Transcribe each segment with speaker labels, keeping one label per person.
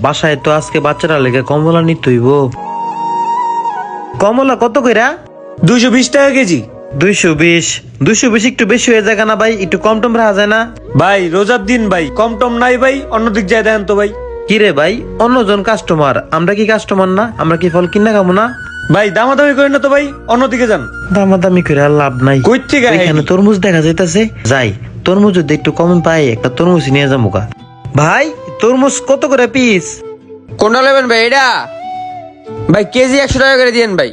Speaker 1: বাসায় তো আজকে বাচ্চারা লেগে কমলা নিতে হইব। কমলা কত কইরা?
Speaker 2: 220 টাকা কেজি।
Speaker 1: 220 220 একটু বেশি হয়ে যায় না ভাই? একটু কম টম রাখা যায় না?
Speaker 2: ভাই রোজার দিন ভাই, কম টম নাই ভাই, অন্যদিক যায় দেখেন তো ভাই।
Speaker 1: কি রে ভাই, অন্যজন কাস্টমার, আমরা কি কাস্টমার না? আমরা কি ফল কিনা খাবো না?
Speaker 2: ভাই দামাদামি করেন না তো ভাই, অন্যদিকে যান।
Speaker 1: দামাদামি করে আর লাভ নাই।
Speaker 2: কই থেকে
Speaker 1: এখানে তরমুজ দেখা যাইতাছে, যাই তরমুজ যদি একটু কম পাই একটা তরমুজ নিয়ে যাবো গা। ভাই তরমুজ কত করে পিস?
Speaker 3: কোনটা নেবেন ভাই? এটা ভাই কেজি 100 টাকা করে দিয়েন ভাই।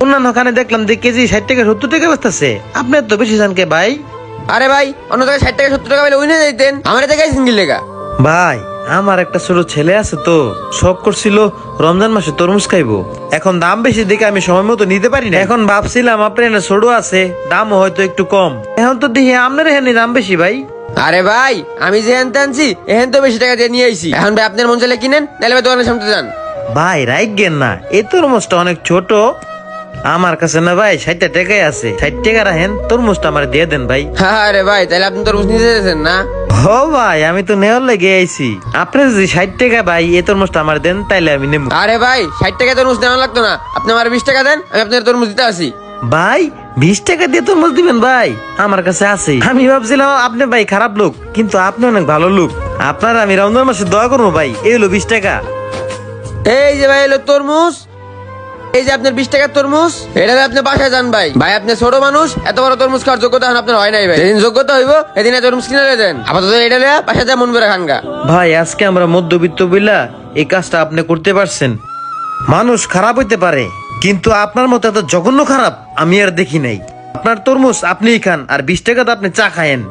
Speaker 1: অন্যান্য ওখানে দেখলাম যে কেজি 60 টাকা 70 টাকা বেচতেছে, আপনি তো বেশি জান কে ভাই?
Speaker 3: আরে ভাই অন্য জায়গায় 60 টাকা 70 টাকা পেলে উইনে যাইতেন, আমার এতে গাই সিঙ্গেল লেগা।
Speaker 1: ভাই আমার একটা ছোট ছেলে আছে তো, শখ করছিল রমজান মাসে তরমুজ খাইবো। এখন দাম বেশি দেখে আমি সময় মতো নিতে পারি না। এখন ভাবছিলাম আপনার এখানে ছোট আছে, দামও হয়তো একটু কম। এখন তো দেখি আপনার এখানে দাম বেশি ভাই।
Speaker 3: আরে ভাই আমি যে হেনতে আনছি এহেন তো বেশি টাকা দিয়ে নিয়ে আইছি। এখন ভাই আপনার মন চাইলে কিনেন, নাহলে ভাই দোকানের সামনে যান।
Speaker 1: ভাই রাইগেন না, এই তরমুজটা অনেক ছোট আমার কাছে না ভাই, 60 টাকাই আছে, 60 টাকা রাখেন, তরমুজটা আমার দিয়ে দেন ভাই।
Speaker 3: আরে ভাই তাহলে আপনি তরমুজ নিতে চাইছেন না?
Speaker 1: ও ভাই আমি তো নেওয়ার লেগে আইছি, আপনি যদি 60 টাকা ভাই এই তরমুজটা আমার দেন তাইলে আমি নেব।
Speaker 3: আরে ভাই 60 টাকা তরমুজ নেওয়া লাগতো না, আপনি আমার 20 টাকা দেন, আমি আপনার তরমুজ দিতে আসি।
Speaker 1: ভাই 20 টাকা দিয়ে তরমুজ দিবেন ভাই? আমার কাছে আছে। আমি ভাবছিলাম আপনি ভাই খারাপ লোক, কিন্তু আপনি অনেক ভালো লোক। আপনার আমি রমজান মাসে দোয়া করবো ভাই, এই হলো 20 টাকা।
Speaker 3: এই যে ভাই এলো তরমুজ, এই যে আপনার 20 টাকার তরমুজ, এটা আপনি বাসায় যান ভাই। ভাই আপনি ছোট মানুষ, এত বড় তরমুজ খাওয়ার যোগ্যতা এখন আপনার হয় নাই ভাই। যেদিন যোগ্যতা হইব সেদিন এই তরমুজ কিনে দেন, আপাতত এটা লিয়া বাসায় যা মন করে খানগা।
Speaker 1: ভাই আজকে আমরা মধ্যবিত্ত বইলা এই কাজটা আপনি করতে পারছেন। মানুষ খারাপ হইতে পারে, কিন্তু আপনার মতো এত জঘন্য খারাপ আমি আর দেখি নাই। আপনার তরমুজ আপনিই খান, আর 20 টাকা তো আপনি চা খায়েন।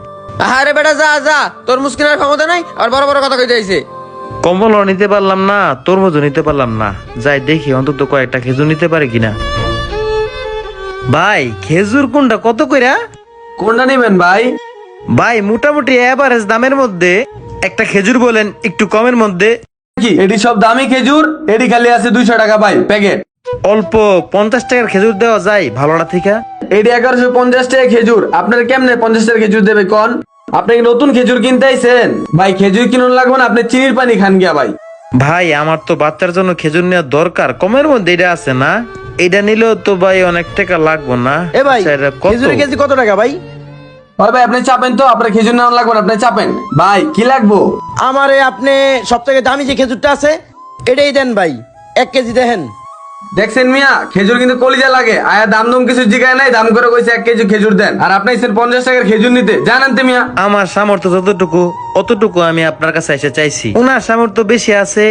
Speaker 3: আরে বেটা যা যা, তরমুজ কেনার ক্ষমতা নাই আর বড় বড় কথা কইতে আইছে।
Speaker 1: কমলও নিতে পারলাম না, তরমুজও নিতে পারলাম না, যাই দেখি অন্তত কয়েকটা খেজুর নিতে পারে কিনা। ভাই খেজুর কোনটা কত কইরা?
Speaker 4: কোনটা নেবেন ভাই?
Speaker 1: ভাই মোটামুটি এভারেজ দামের মধ্যে একটা খেজুর বলেন, একটু কমের মধ্যে।
Speaker 4: কি এটি সব দামি খেজুর? এটি খালি আছে 200 টাকা ভাই প্যাকেট।
Speaker 1: অল্প 50 টাকার খেজুর দেওয়া যায় ভালোটা থেকে?
Speaker 4: এটি 1150 টাকা খেজুর, আপনার কেমনে 50 টাকা খেজুর দেবে কোন? আপনি কি নতুন খেজুর কিনতে আইছেন? ভাই খেজুর কিনুন লাগবে না, আপনি চিনির পানি খান গিয়া ভাই।
Speaker 1: ভাই আমার তো বাচ্চার জন্য খেজুর নেওয়া দরকার, কমের মধ্যে এটা আছে না? এটা নিলেও তো ভাই অনেক টাকা লাগবো না?
Speaker 5: এ ভাই
Speaker 1: আচ্ছা, এটা কত?
Speaker 5: খেজুরের কেজি কত টাকা ভাই?
Speaker 4: ভাই আপনি চাপেন তো, আপনার খেজুর নেওয়া লাগবে না, আপনি চাপেন। ভাই কি লাগবো?
Speaker 5: আমারে আপনি সব থেকে দামি যে খেজুরটা আছে এটাই দেন ভাই, 1 কেজি দেখেন।
Speaker 4: দেখছেন মিয়া, খেজুর কিন্তু কলিজা লাগে। আয়া দাম দাম কিছু জিগায় নাই, দাম করে কইছে 1 কেজি খেজুর দেন, আর আপনি এসেছেন 50 টাকার খেজুর নিতে। জানেন তো মিয়া,
Speaker 1: আমার সামর্থ্য যতটুকু অতটুকু আমি আপনার কাছে এসে চাইছি, ওনার সামর্থ্য বেশি আছে